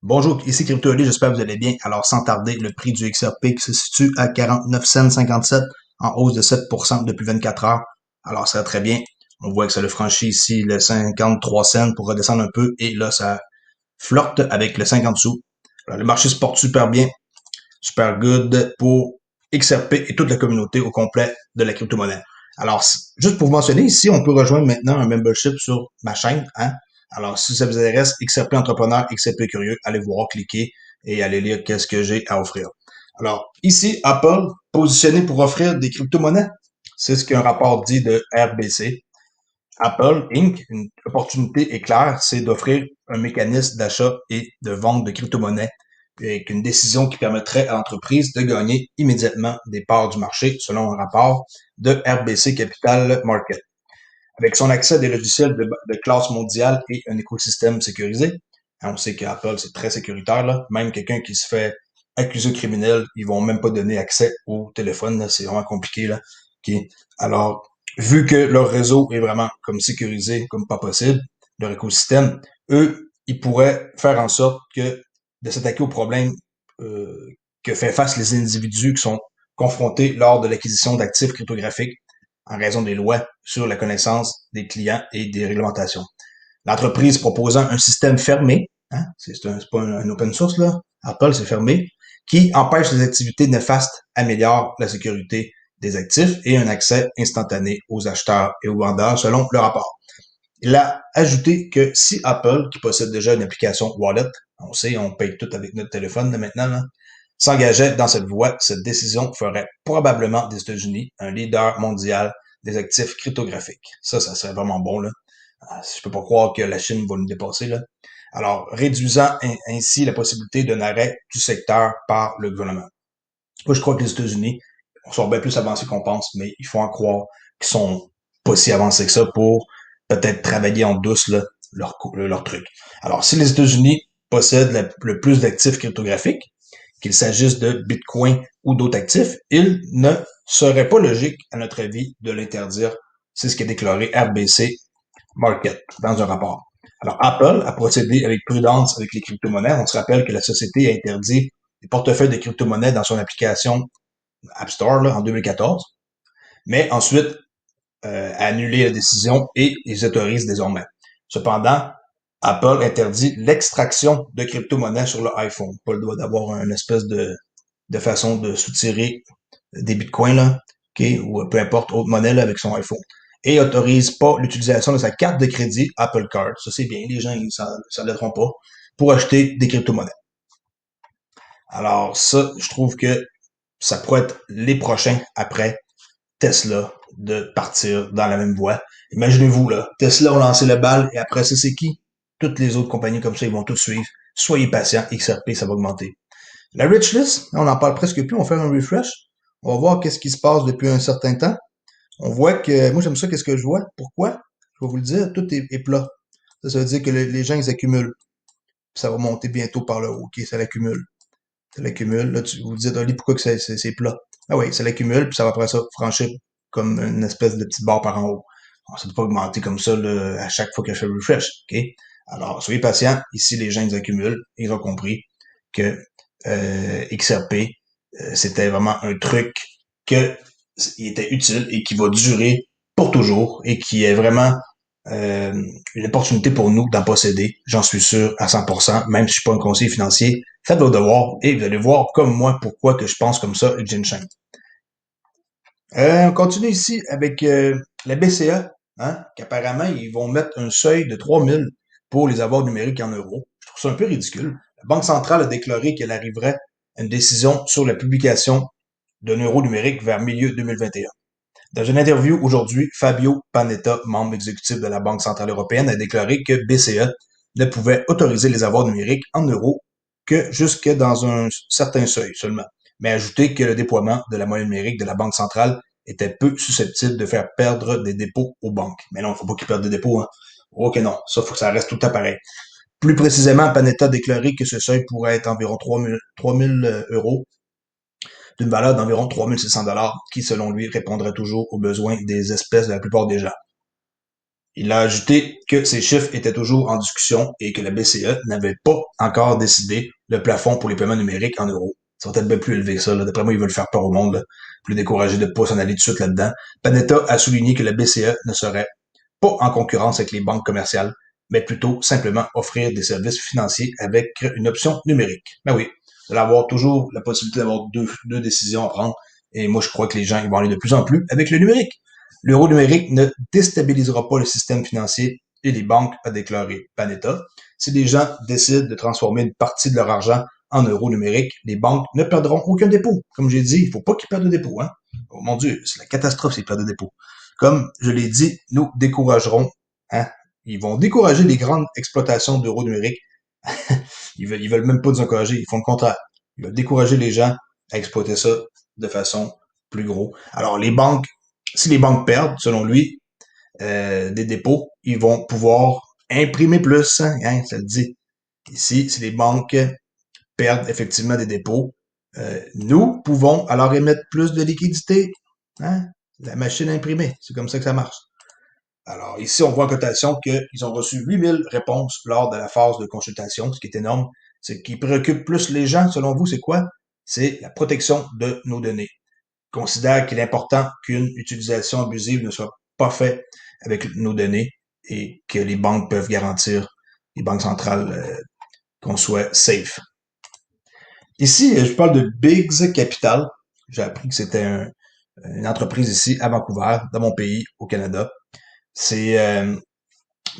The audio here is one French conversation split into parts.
Bonjour, ici Crypto Ali, j'espère que vous allez bien. Alors, sans tarder, le prix du XRP qui se situe à 49 cents 57 en hausse de 7% depuis 24 heures. Alors, ça va très bien. On voit que ça le franchit ici le 53 cents pour redescendre un peu et là, ça flirte avec le 50 sous. Alors, le marché se porte super bien, super good pour XRP et toute la communauté au complet de la crypto-monnaie. Alors, juste pour vous mentionner, ici, on peut rejoindre maintenant un membership sur ma chaîne, hein. Alors, si ça vous intéresse, XRP Entrepreneur, XRP Curieux, allez voir, cliquer et allez lire qu'est-ce que j'ai à offrir. Alors, ici, Apple, positionné pour offrir des crypto-monnaies. C'est ce qu'un rapport dit de RBC. Apple Inc., une opportunité est claire, c'est d'offrir un mécanisme d'achat et de vente de crypto-monnaies avec une décision qui permettrait à l'entreprise de gagner immédiatement des parts du marché, selon un rapport de RBC Capital Market. Avec son accès à des logiciels de classe mondiale et un écosystème sécurisé, hein, on sait qu'Apple, c'est très sécuritaire, là. Même quelqu'un qui se fait accuser de criminel, ils vont même pas donner accès au téléphone, là. C'est vraiment compliqué, là. Okay. Alors, vu que leur réseau est vraiment comme sécurisé, comme pas possible, leur écosystème, eux, ils pourraient faire en sorte que de s'attaquer aux problèmes que fait face les individus qui sont confrontés lors de l'acquisition d'actifs cryptographiques en raison des lois sur la connaissance des clients et des réglementations. L'entreprise proposant un système fermé, hein, c'est pas un open source, là, Apple, c'est fermé, qui empêche les activités néfastes, améliore la sécurité des actifs et un accès instantané aux acheteurs et aux vendeurs selon le rapport. Il a ajouté que si Apple, qui possède déjà une application Wallet, on sait, on paye tout avec notre téléphone là, maintenant, là, s'engageait dans cette voie, cette décision ferait probablement des États-Unis un leader mondial des actifs cryptographiques. Ça serait vraiment bon, là. Je peux pas croire que la Chine va nous dépasser, là. Alors, réduisant ainsi la possibilité d'un arrêt du secteur par le gouvernement. Moi, je crois que les États-Unis sont bien plus avancés qu'on pense, mais il faut en croire qu'ils sont pas si avancés que ça pour peut-être travailler en douce là, leur truc. Alors, si les États-Unis possèdent le plus d'actifs cryptographiques, qu'il s'agisse de Bitcoin ou d'autres actifs, il ne serait pas logique, à notre avis, de l'interdire. C'est ce qu'a déclaré RBC Market dans un rapport. Alors, Apple a procédé avec prudence avec les crypto-monnaies. On se rappelle que la société a interdit les portefeuilles de crypto-monnaies dans son application App Store là, en 2014, mais ensuite a annulé la décision et les autorise désormais. Cependant, Apple interdit l'extraction de crypto-monnaies sur le iPhone. Pas le droit d'avoir une espèce de façon de soutirer des bitcoins, là, okay, ou peu importe, autre monnaie là, avec son iPhone. Et autorise pas l'utilisation de sa carte de crédit Apple Card. Ça, c'est bien. Les gens, ils s'en l'aideront pas pour acheter des crypto-monnaies. Alors, ça, je trouve que ça pourrait être les prochains après Tesla de partir dans la même voie. Imaginez-vous, là, Tesla a lancé le bal et après ça, c'est qui? Toutes les autres compagnies comme ça, ils vont tout suivre. Soyez patients, XRP, ça va augmenter. La rich list, on n'en parle presque plus, on fait un refresh. On va voir qu'est-ce qui se passe depuis un certain temps. On voit que, moi j'aime ça, qu'est-ce que je vois. Pourquoi? Je vais vous le dire, tout est plat. Ça veut dire que les gens, ils accumulent. Puis ça va monter bientôt par le haut. OK, ça l'accumule. Ça l'accumule. Là, vous vous dites, Oli, pourquoi que c'est plat? Ah oui, ça l'accumule, puis ça va après ça franchir comme une espèce de petite barre par en haut. Alors, ça ne peut pas augmenter comme ça là, à chaque fois que je fais refresh. OK? Alors, soyez patients. Ici, les gens, ils accumulent. Ils ont compris que XRP, c'était vraiment un truc que il était utile et qui va durer pour toujours et qui est vraiment une opportunité pour nous d'en posséder. J'en suis sûr à 100%, même si je suis pas un conseiller financier. Faites vos devoirs et vous allez voir comme moi pourquoi que je pense comme ça et que j'ai une chaîne. On continue ici avec la BCE, hein, qu'apparemment ils vont mettre un seuil de 3000 pour les avoirs numériques en euros. Je trouve ça un peu ridicule. La Banque centrale a déclaré qu'elle arriverait à une décision sur la publication d'un euro numérique vers milieu 2021. Dans une interview aujourd'hui, Fabio Panetta, membre exécutif de la Banque centrale européenne, a déclaré que BCE ne pouvait autoriser les avoirs numériques en euros que jusque dans un certain seuil seulement, mais ajouté que le déploiement de la monnaie numérique de la Banque centrale était peu susceptible de faire perdre des dépôts aux banques. Mais non, il ne faut pas qu'ils perdent des dépôts. Hein. Ok, non, ça faut que ça reste tout le temps pareil. Plus précisément, Panetta a déclaré que ce seuil pourrait être environ 3000 euros d'une valeur d'environ 3600 dollars, qui, selon lui, répondrait toujours aux besoins des espèces de la plupart des gens. Il a ajouté que ces chiffres étaient toujours en discussion et que la BCE n'avait pas encore décidé le plafond pour les paiements numériques en euros. Ils sont peut-être bien plus élevés que ça. D'après moi, ils veulent faire peur au monde, là, plus découragés de ne pas s'en aller tout de suite là-dedans. Panetta a souligné que la BCE ne serait pas en concurrence avec les banques commerciales, mais plutôt simplement offrir des services financiers avec une option numérique. Ben oui, vous allez avoir toujours la possibilité d'avoir deux décisions à prendre. Et moi, je crois que les gens ils vont aller de plus en plus avec le numérique. L'euro numérique ne déstabilisera pas le système financier et les banques, a déclaré Panetta. Si les gens décident de transformer une partie de leur argent en euros numériques, les banques ne perdront aucun dépôt. Comme j'ai dit, il ne faut pas qu'ils perdent de dépôt. Hein? Oh mon Dieu, c'est la catastrophe s'ils perdent de dépôt. Comme je l'ai dit, nous découragerons. Hein? Ils vont décourager les grandes exploitations d'euros numériques. Ils veulent même pas nous encourager, ils font le contraire. Ils veulent décourager les gens à exploiter ça de façon plus gros. Alors les banques, si les banques perdent, selon lui, des dépôts, ils vont pouvoir imprimer plus, hein, ça le dit. Ici, si les banques perdent effectivement des dépôts, nous pouvons alors émettre plus de liquidités. Hein? La machine à imprimer, c'est comme ça que ça marche. Alors ici, on voit en cotation qu'ils ont reçu 8000 réponses lors de la phase de consultation, ce qui est énorme. Ce qui préoccupe plus les gens, selon vous, c'est quoi? C'est la protection de nos données. Ils considèrent qu'il est important qu'une utilisation abusive ne soit pas faite avec nos données et que les banques peuvent garantir, les banques centrales, qu'on soit safe. Ici, je parle de Biggs Capital. J'ai appris que c'était une entreprise ici à Vancouver, dans mon pays, au Canada. C'est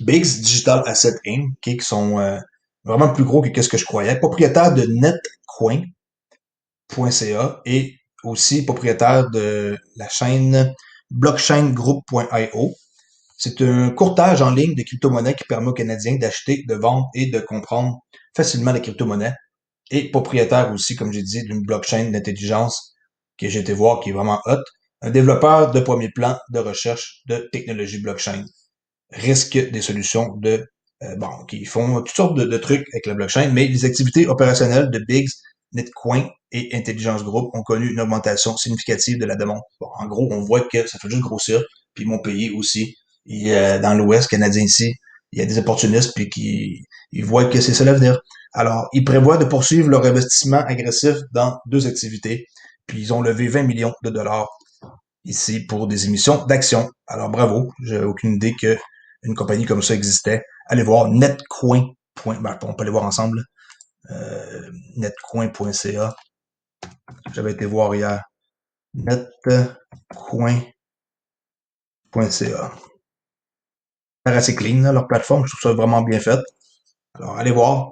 Biggs Digital Asset Inc., qui sont vraiment plus gros que ce que je croyais. Propriétaire de netcoin.ca et aussi propriétaire de la chaîne blockchaingroup.io. C'est un courtage en ligne de crypto-monnaies qui permet aux Canadiens d'acheter, de vendre et de comprendre facilement les crypto-monnaies. Et propriétaire aussi, comme j'ai dit, d'une blockchain d'intelligence que j'ai été voir qui est vraiment hot. Un développeur de premier plan de recherche de technologie blockchain. Risque des solutions qui font toutes sortes de trucs avec la blockchain, mais les activités opérationnelles de Biggs, Netcoin et Intelligence Group ont connu une augmentation significative de la demande. Bon, en gros, on voit que ça fait juste grossir, puis mon pays aussi. Et, dans l'Ouest canadien ici, il y a des opportunistes puis qui ils voient que c'est ça l'avenir. Alors, ils prévoient de poursuivre leur investissement agressif dans deux activités, puis ils ont levé 20 millions de dollars ici pour des émissions d'actions. Alors bravo, j'avais aucune idée que une compagnie comme ça existait. Allez voir netcoin. On peut aller voir ensemble. Netcoin.ca. J'avais été voir hier. Netcoin.ca. Assez clean, là, leur plateforme. Je trouve ça vraiment bien fait. Alors, allez voir.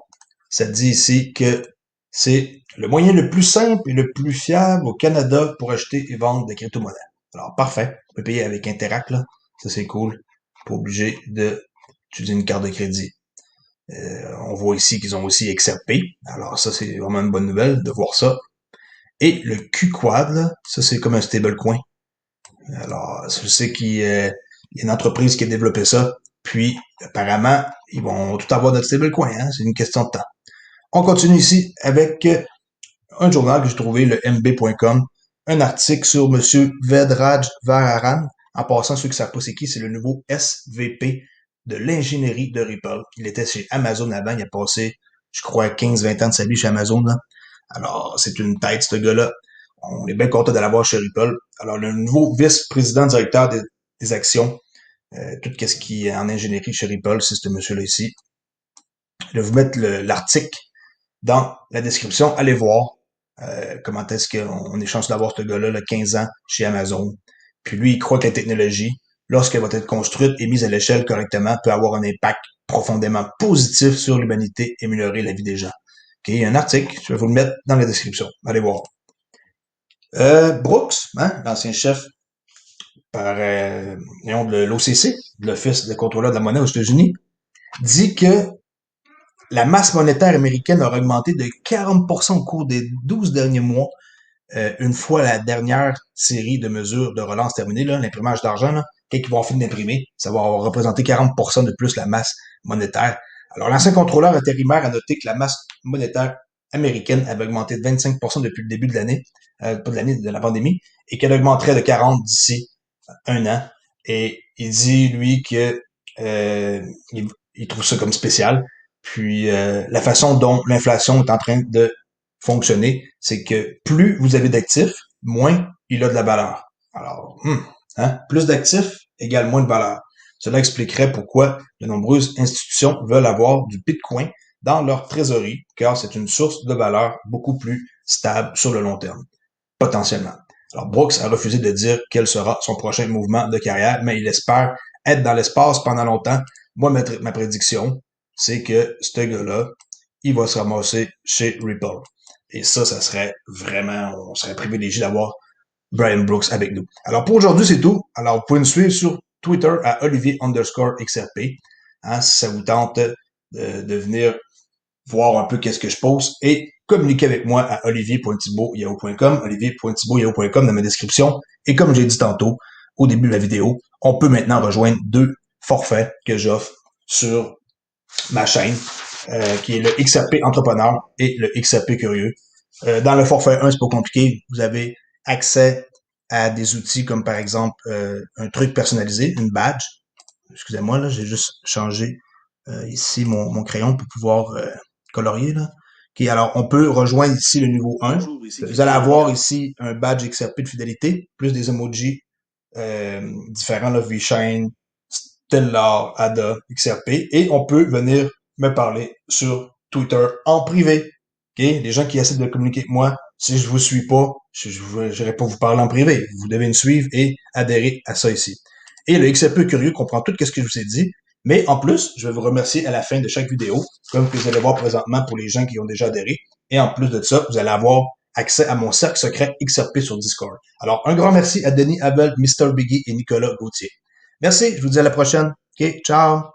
Ça dit ici que c'est le moyen le plus simple et le plus fiable au Canada pour acheter et vendre des crypto-monnaies. Alors, parfait. On peut payer avec Interac, là. Ça, c'est cool. Pas obligé d'utiliser une carte de crédit. On voit ici qu'ils ont aussi XRP. Alors, ça, c'est vraiment une bonne nouvelle de voir ça. Et le QQuad, là, ça, c'est comme un stablecoin. Alors, je sais qu'il y a une entreprise qui a développé ça. Puis, apparemment, ils vont tout avoir notre stablecoin. Hein? C'est une question de temps. On continue ici avec un journal que j'ai trouvé, le mb.com, un article sur M. Vedraj Vararan. En passant, ceux qui ne savent pas c'est qui, c'est le nouveau SVP de l'ingénierie de Ripple. Il était chez Amazon avant, il a passé, je crois, 15-20 ans de sa vie chez Amazon. Là. Alors, c'est une tête, ce gars-là. On est bien content de l'avoir chez Ripple. Alors, le nouveau vice-président directeur des actions, tout ce qui est en ingénierie chez Ripple, c'est ce monsieur-là ici. Je vais vous mettre l'article dans la description. Allez voir comment est-ce qu'on est chanceux d'avoir ce gars-là, 15 ans chez Amazon. Puis lui, il croit que la technologie, lorsqu'elle va être construite et mise à l'échelle correctement, peut avoir un impact profondément positif sur l'humanité et améliorer la vie des gens. OK, il y a un article, je vais vous le mettre dans la description. Allez voir. Brooks, hein, l'ancien chef de l'OCC, de l'Office de contrôleur de la monnaie aux États-Unis, dit que la masse monétaire américaine aura augmenté de 40% au cours des 12 derniers mois, une fois la dernière série de mesures de relance terminée, l'imprimage d'argent, quand ils vont finir d'imprimer, ça va représenter 40% de plus la masse monétaire. Alors, l'ancien contrôleur intérimaire a noté que la masse monétaire américaine avait augmenté de 25% depuis le début de l'année, pas de l'année, de la pandémie, et qu'elle augmenterait de 40 d'ici un an. Et il dit, lui, que il trouve ça comme spécial. Puis la façon dont l'inflation est en train de fonctionner, c'est que plus vous avez d'actifs, moins il a de la valeur. Alors, hein, plus d'actifs égale moins de valeur. Cela expliquerait pourquoi de nombreuses institutions veulent avoir du Bitcoin dans leur trésorerie, car c'est une source de valeur beaucoup plus stable sur le long terme, potentiellement. Alors, Brooks a refusé de dire quel sera son prochain mouvement de carrière, mais il espère être dans l'espace pendant longtemps. Moi, ma prédiction, c'est que ce gars-là, il va se ramasser chez Ripple. Et ça serait vraiment, on serait privilégié d'avoir Brian Brooks avec nous. Alors pour aujourd'hui, c'est tout. Alors vous pouvez nous suivre sur Twitter à Olivier_XRP. Hein, si ça vous tente de venir voir un peu qu'est-ce que je poste et communiquer avec moi à olivier.thibault.yahoo.com, olivier.thibault.yahoo.com dans ma description. Et comme j'ai dit tantôt au début de la vidéo, on peut maintenant rejoindre 2 forfaits que j'offre sur ma chaîne, qui est le XRP Entrepreneur et le XRP Curieux. Dans le forfait 1, c'est pas compliqué. Vous avez accès à des outils comme par exemple un truc personnalisé, une badge. Excusez-moi, là, j'ai juste changé ici mon crayon pour pouvoir colorier. Là. Okay, alors, on peut rejoindre ici le niveau 1. Vous allez avoir ici un badge XRP de fidélité, plus des emojis différents, là, VeChain, Stellar, ADA, XRP. Et on peut venir me parler sur Twitter en privé. Okay? Les gens qui essaient de communiquer avec moi, si je vous suis pas, je n'irai pas vous parler en privé. Vous devez me suivre et adhérer à ça ici. Et le XRP Curieux comprend tout ce que je vous ai dit. Mais en plus, je vais vous remercier à la fin de chaque vidéo, comme que vous allez voir présentement pour les gens qui ont déjà adhéré. Et en plus de ça, vous allez avoir accès à mon cercle secret XRP sur Discord. Alors, un grand merci à Denis Abel, Mr. Biggie et Nicolas Gauthier. Merci, je vous dis à la prochaine. OK, ciao!